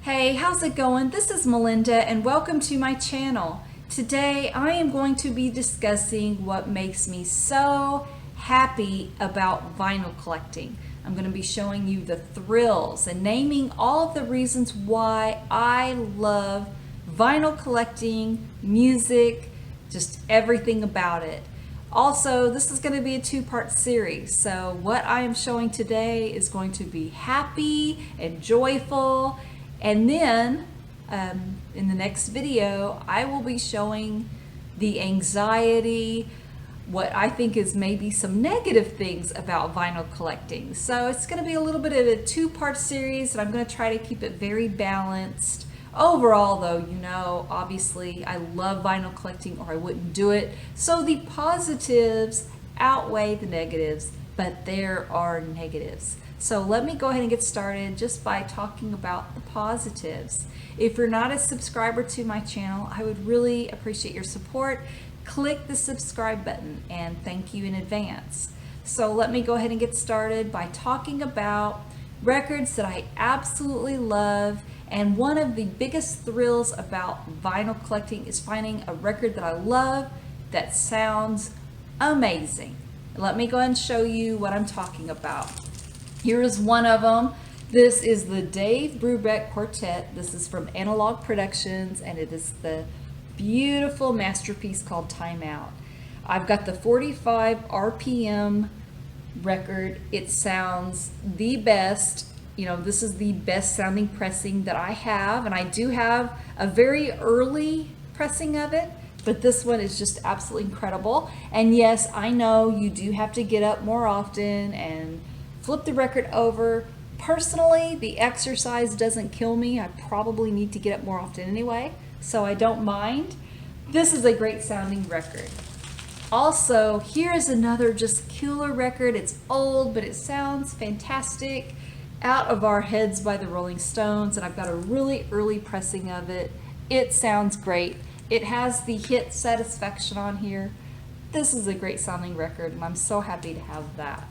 Hey, how's it going? This is Melinda and welcome to my channel. Today I am going to be discussing what makes me so happy about vinyl collecting. I'm going to be showing you the thrills and naming all of the reasons why I love vinyl collecting, music, just everything about it. Also, this is going to be a two-part series, so what I am showing today is going to be happy and joyful. And then in the next video, I will be showing the anxiety, what I think is maybe some negative things about vinyl collecting. So it's going to be a little bit of a two-part series, and I'm going to try to keep it very balanced. Overall, though, you know, obviously I love vinyl collecting or I wouldn't do it. So the positives outweigh the negatives, but there are negatives. So let me go ahead and get started just by talking about the positives. If you're not a subscriber to my channel, I would really appreciate your support. Click the subscribe button and thank you in advance. So let me go ahead and get started by talking about records that I absolutely love. And one of the biggest thrills about vinyl collecting is finding a record that I love that sounds amazing. Let me go ahead and show you what I'm talking about. Here is one of them. This is the Dave Brubeck Quartet. This is from Analog Productions, and it is the beautiful masterpiece called Time Out. I've got the 45 RPM record. It sounds the best. You know, this is the best sounding pressing that I have, and I do have a very early pressing of it, but this one is just absolutely incredible. And yes, I know you do have to get up more often and flip the record over. Personally, the exercise doesn't kill me. I probably need to get up more often anyway, so I don't mind. This is a great sounding record. Also, here is another just killer record. It's old, but it sounds fantastic. Out of Our Heads by the Rolling Stones, and I've got a really early pressing of it. It sounds great. It has the hit Satisfaction on here. This is a great sounding record, and I'm so happy to have that.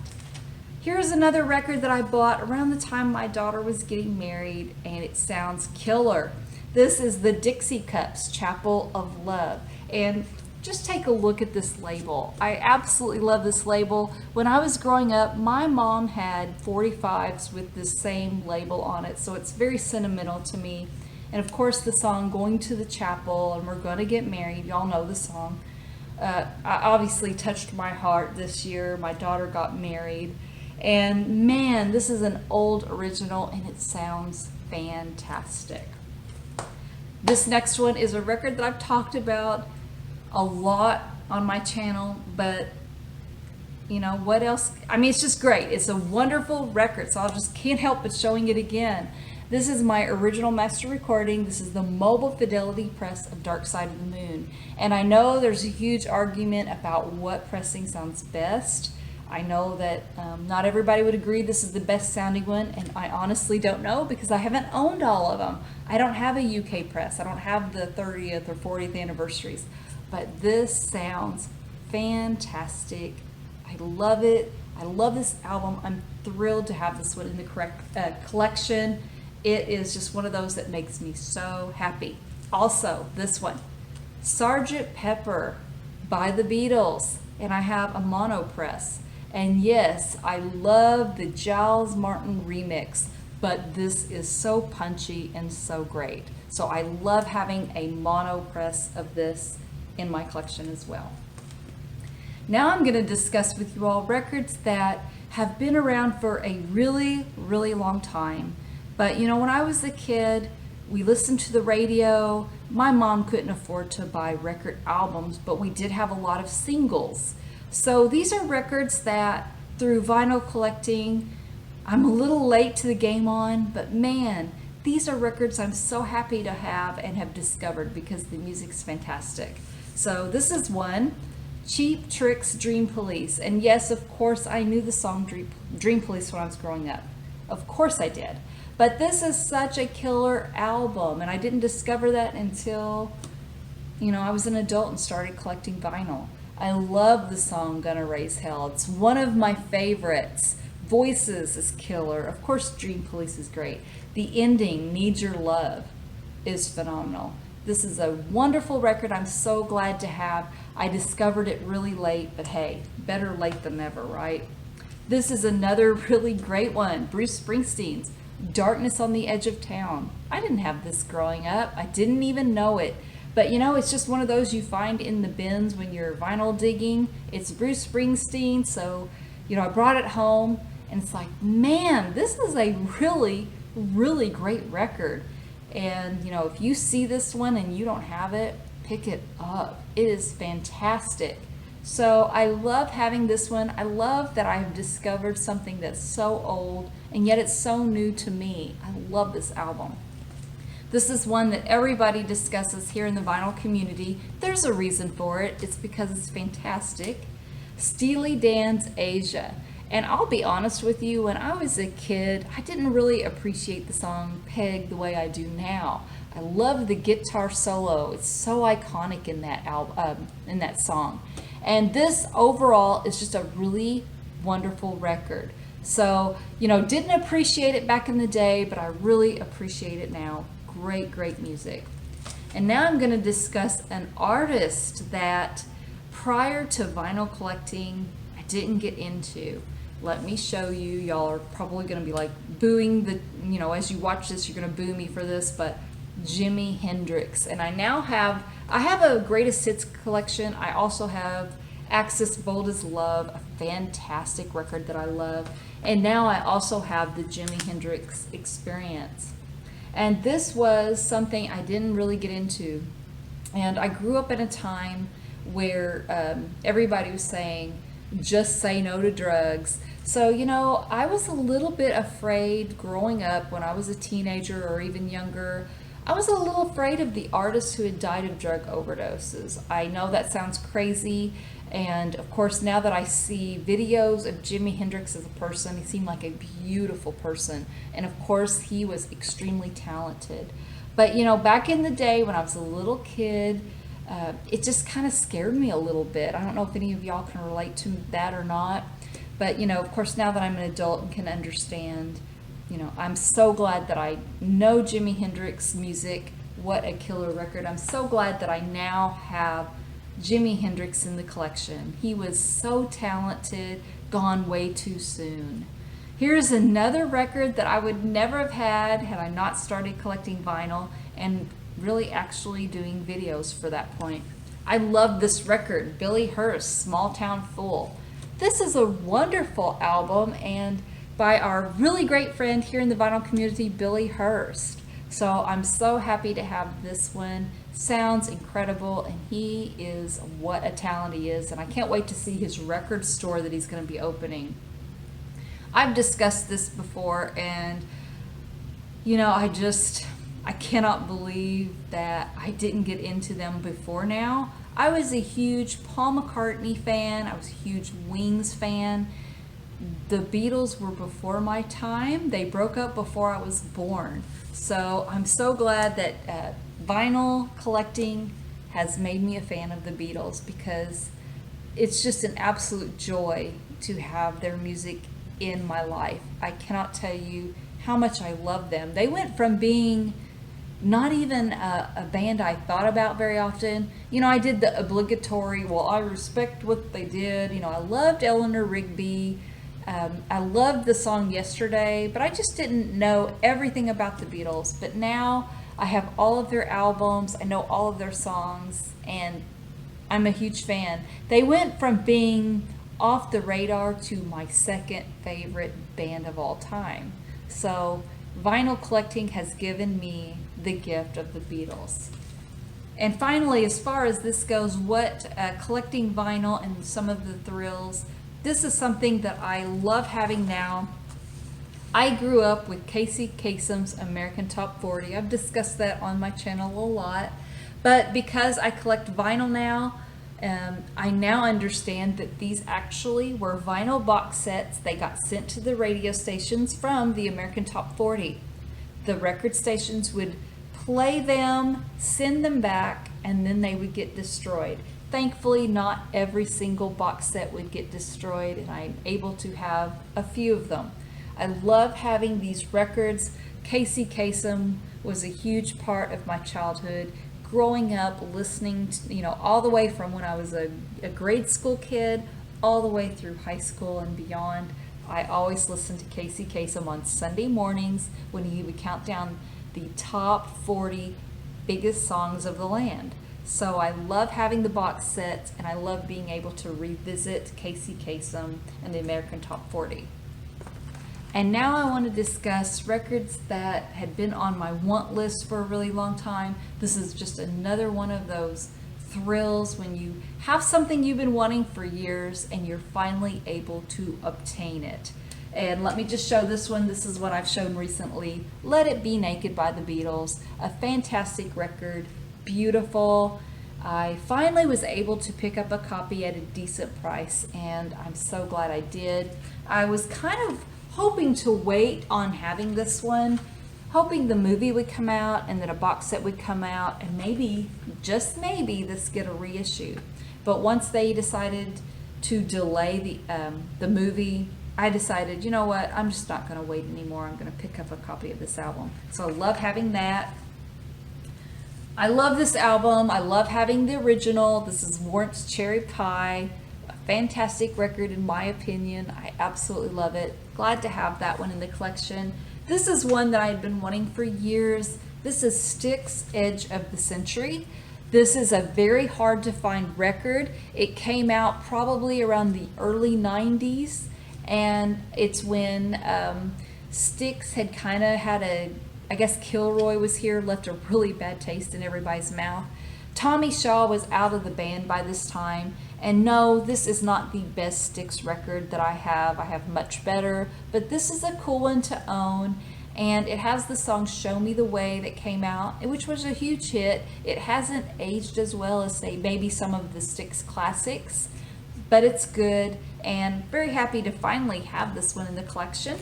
Here's another record that I bought around the time my daughter was getting married, and it sounds killer. This is the Dixie Cups Chapel of Love, and just take a look at this label. I absolutely love this label. When I was growing up, my mom had 45s with this same label on it, so it's very sentimental to me. And of course the song Going to the Chapel and We're Gonna Get Married, y'all know the song. I obviously touched my heart this year. My daughter got married. And man, this is an old original and it sounds fantastic. This next one is a record that I've talked about a lot on my channel, but you know what else? I mean, it's just great. It's a wonderful record, so I just can't help but showing it again. This is my original master recording. This is the Mobile Fidelity press of Dark Side of the Moon. And I know there's a huge argument about what pressing sounds best. I know that not everybody would agree this is the best sounding one, and I honestly don't know because I haven't owned all of them. I don't have a UK press. I don't have the 30th or 40th anniversaries, but this sounds fantastic. I love it. I love this album. I'm thrilled to have this one in the correct collection. It is just one of those that makes me so happy. Also, this one, Sgt. Pepper by the Beatles, and I have a mono press. And yes, I love the Giles Martin remix, but this is so punchy and so great. So I love having a mono press of this in my collection as well. Now I'm going to discuss with you all records that have been around for a really, really long time. But you know, when I was a kid, we listened to the radio. My mom couldn't afford to buy record albums, but we did have a lot of singles. So these are records that through vinyl collecting, I'm a little late to the game on, but man, these are records I'm so happy to have and have discovered because the music's fantastic. So this is one, Cheap Trick's Dream Police. And yes, of course, I knew the song Dream Police when I was growing up. Of course I did. But this is such a killer album, and I didn't discover that until, you know, I was an adult and started collecting vinyl. I love the song Gonna Raise Hell. It's one of my favorites. Voices is killer. Of course, Dream Police is great. The ending, Need Your Love, is phenomenal. This is a wonderful record I'm so glad to have. I discovered it really late, but hey, better late than never, right? This is another really great one, Bruce Springsteen's Darkness on the Edge of Town. I didn't have this growing up. I didn't even know it. But you know, it's just one of those you find in the bins when you're vinyl digging. It's Bruce Springsteen, so you know, I brought it home and it's like, man, this is a really, really great record. And you know, if you see this one and you don't have it, pick it up. It is fantastic. So I love having this one. I love that I have discovered something that's so old and yet it's so new to me. I love this album. This is one that everybody discusses here in the vinyl community. There's a reason for it. It's because it's fantastic. Steely Dan's Asia. And I'll be honest with you, when I was a kid, I didn't really appreciate the song Peg the way I do now. I love the guitar solo. It's so iconic in that album, in that song. And this overall is just a really wonderful record. So, you know, didn't appreciate it back in the day, but I really appreciate it now. Great, great music. And now I'm going to discuss an artist that prior to vinyl collecting, I didn't get into. Let me show you. Y'all are probably going to be like booing the, you know, as you watch this, you're going to boo me for this, but Jimi Hendrix. And I have a greatest hits collection. I also have Axis Bold as Love, a fantastic record that I love. And now I also have the Jimi Hendrix Experience. And this was something I didn't really get into. And I grew up in a time where everybody was saying, just say no to drugs. So, you know, I was a little bit afraid growing up when I was a teenager or even younger. I was a little afraid of the artists who had died of drug overdoses. I know that sounds crazy. And of course, now that I see videos of Jimi Hendrix as a person, he seemed like a beautiful person. And of course, he was extremely talented. But, you know, back in the day when I was a little kid, it just kind of scared me a little bit. I don't know if any of y'all can relate to that or not. But, you know, of course, now that I'm an adult and can understand, you know, I'm so glad that I know Jimi Hendrix music. What a killer record. I'm so glad that I now have Jimi Hendrix in the collection. He was so talented, gone way too soon. Here's another record that I would never have had I not started collecting vinyl and really actually doing videos for that point. I love this record, Billy Hurst, Small Town Fool. This is a wonderful album and by our really great friend here in the vinyl community, Billy Hurst. So I'm so happy to have this one. Sounds incredible and he is what a talent he is, and I can't wait to see his record store that he's going to be opening. I've discussed this before and you know, I cannot believe that I didn't get into them before now. I was a huge Paul McCartney fan. I was a huge Wings fan. The Beatles were before my time. They broke up before I was born. So I'm so glad that vinyl collecting has made me a fan of the Beatles because it's just an absolute joy to have their music in my life. I cannot tell you how much I love them. They went from being not even a band I thought about very often. You know, I did the obligatory, well, I respect what they did. You know, I loved Eleanor Rigby. I loved the song Yesterday, but I just didn't know everything about the Beatles. But now I have all of their albums, I know all of their songs, and I'm a huge fan. They went from being off the radar to my second favorite band of all time. So vinyl collecting has given me the gift of the Beatles. And finally, as far as this goes, what collecting vinyl and some of the thrills, this is something that I love having now. I grew up with Casey Kasem's American Top 40. I've discussed that on my channel a lot. But because I collect vinyl now, I now understand that these actually were vinyl box sets. They got sent to the radio stations from the American Top 40. The record stations would play them, send them back, and then they would get destroyed. Thankfully, not every single box set would get destroyed, and I'm able to have a few of them. I love having these records. Casey Kasem was a huge part of my childhood. Growing up, listening to, all the way from when I was a grade school kid all the way through high school and beyond. I always listened to Casey Kasem on Sunday mornings when he would count down the top 40 biggest songs of the land. So I love having the box sets, and I love being able to revisit Casey Kasem and the American Top 40. And now I want to discuss records that had been on my want list for a really long time. This is just another one of those thrills when you have something you've been wanting for years and you're finally able to obtain it. And let me just show this one. This is what I've shown recently. Let It Be Naked by the Beatles. A fantastic record, beautiful. I finally was able to pick up a copy at a decent price, and I'm so glad I did. I was kind of hoping to wait on having this one, hoping the movie would come out and that a box set would come out, and maybe, just maybe, this get a reissue. But once they decided to delay the movie, I decided, you know what, I'm just not going to wait anymore. I'm going to pick up a copy of this album. So I love having that. I love this album. I love having the original. This is Warrant's Cherry Pie. Fantastic record in my opinion. I absolutely love it. Glad to have that one in the collection. This is one that I've been wanting for years. This is Styx Edge of the Century. This is a very hard to find record. It came out probably around the early 90s, and it's when Styx had kind of had I guess Kilroy was here, left a really bad taste in everybody's mouth. Tommy Shaw was out of the band by this time, and no, this is not the best Styx record that I have. I have much better, but this is a cool one to own, and it has the song Show Me the Way that came out, which was a huge hit. It hasn't aged as well as, say, maybe some of the Styx classics, but it's good, and very happy to finally have this one in the collection.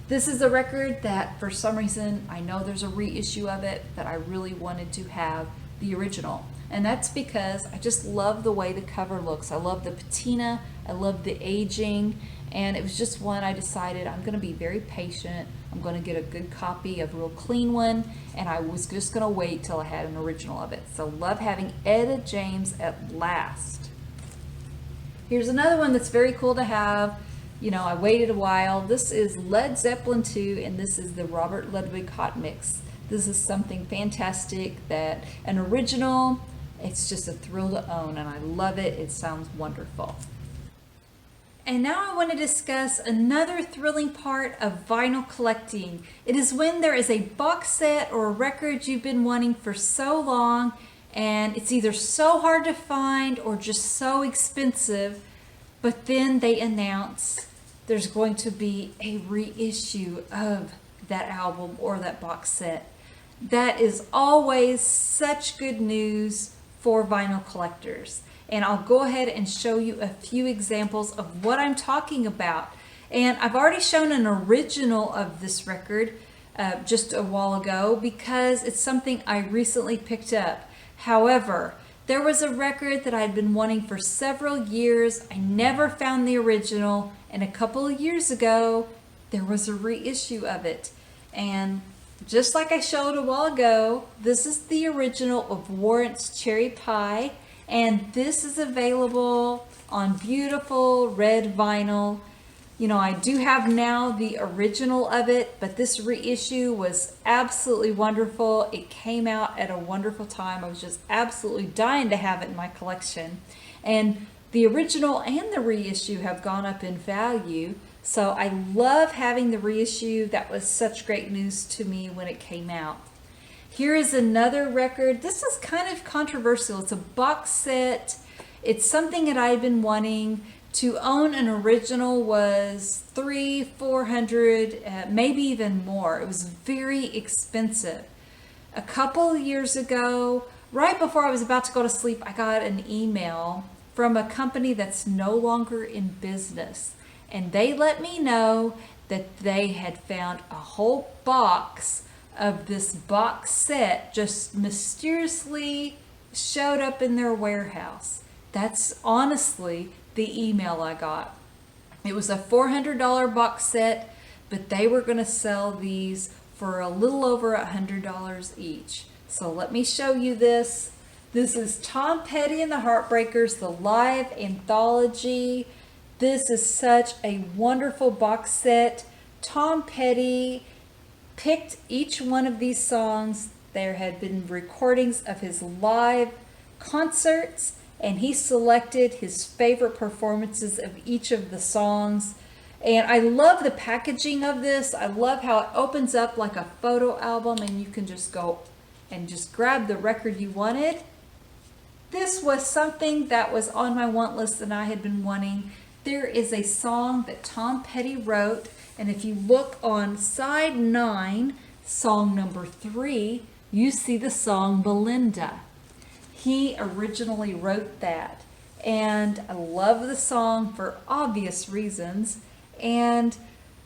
This is a record that, for some reason, I know there's a reissue of it, that I really wanted to have the original. And that's because I just love the way the cover looks. I love the patina, I love the aging, and it was just one I decided I'm going to be very patient. I'm going to get a good copy, a real clean one, and I was just going to wait till I had an original of it. So love having Etta James at last. Here's another one that's very cool to have. I waited a while. This is Led Zeppelin 2, and this is the Robert Ludwig Hot Mix. This is something fantastic, that an original, it's just a thrill to own, and I love it. It sounds wonderful. And now I want to discuss another thrilling part of vinyl collecting. It is when there is a box set or a record you've been wanting for so long, and it's either so hard to find or just so expensive, but then they announce there's going to be a reissue of that album or that box set. That is always such good news for vinyl collectors. And I'll go ahead and show you a few examples of what I'm talking about. And I've already shown an original of this record just a while ago because it's something I recently picked up. However, there was a record that I'd been wanting for several years. I never found the original, and a couple of years ago, there was a reissue of it. And just like I showed a while ago, this is the original of Warrant's Cherry Pie, and this is available on beautiful red vinyl. I do have now the original of it, but this reissue was absolutely wonderful. It came out at a wonderful time. I was just absolutely dying to have it in my collection. And the original and the reissue have gone up in value. So I love having the reissue. That was such great news to me when it came out. Here is another record. This is kind of controversial. It's a box set. It's something that I've been wanting. To own an original was $300-$400, maybe even more. It was very expensive. A couple of years ago, right before I was about to go to sleep, I got an email from a company that's no longer in business. And they let me know that they had found a whole box of this box set just mysteriously showed up in their warehouse. That's honestly the email I got. It was a $400 box set, but they were going to sell these for a little over $100 each. So let me show you this. This is Tom Petty and the Heartbreakers, the live anthology. This is such a wonderful box set. Tom Petty picked each one of these songs. There had been recordings of his live concerts, and he selected his favorite performances of each of the songs. And I love the packaging of this. I love how it opens up like a photo album, and you can just go and just grab the record you wanted. This was something that was on my want list and I had been wanting. There is a song that Tom Petty wrote, and if you look on side 9, song number 3, you see the song Melinda. He originally wrote that, and I love the song for obvious reasons. And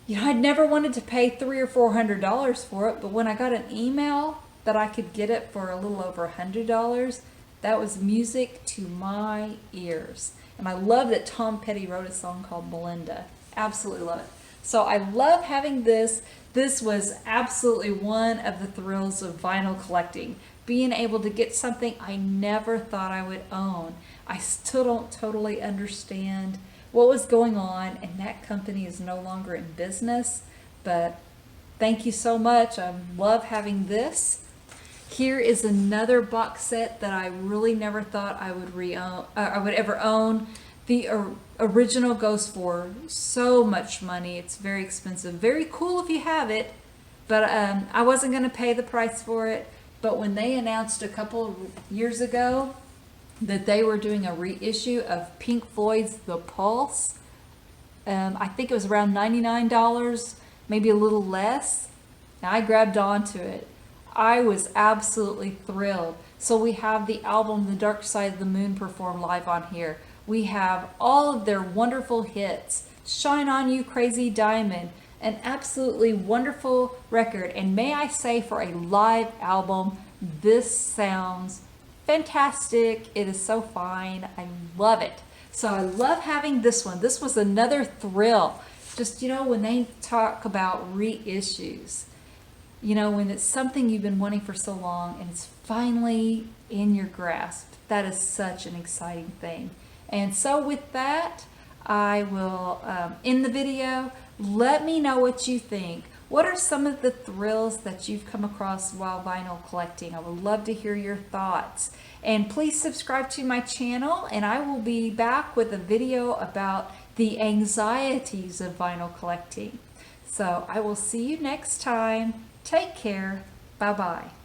I'd never wanted to pay $300 or $400 for it, but when I got an email that I could get it for a little over $100, that was music to my ears. And I love that Tom Petty wrote a song called Melinda. Absolutely love it. So I love having this. This was absolutely one of the thrills of vinyl collecting. Being able to get something I never thought I would own. I still don't totally understand what was going on, and that company is no longer in business. But thank you so much. I love having this. Here is another box set that I really never thought I would ever own. The original goes for so much money. It's very expensive. Very cool if you have it, but I wasn't going to pay the price for it. But when they announced a couple of years ago that they were doing a reissue of Pink Floyd's The Pulse, I think it was around $99, maybe a little less. And I grabbed onto it. I was absolutely thrilled. So we have the album The Dark Side of the Moon performed live on here. We have all of their wonderful hits. Shine On You, Crazy Diamond, an absolutely wonderful record. And may I say, for a live album, this sounds fantastic. It is so fine. I love it. So I love having this one. This was another thrill. Just, when they talk about reissues, when it's something you've been wanting for so long and it's finally in your grasp, that is such an exciting thing. And so with that, I will end the video. Let me know what you think. What are some of the thrills that you've come across while vinyl collecting? I would love to hear your thoughts. And please subscribe to my channel, and I will be back with a video about the anxieties of vinyl collecting. So I will see you next time. Take care. Bye-bye.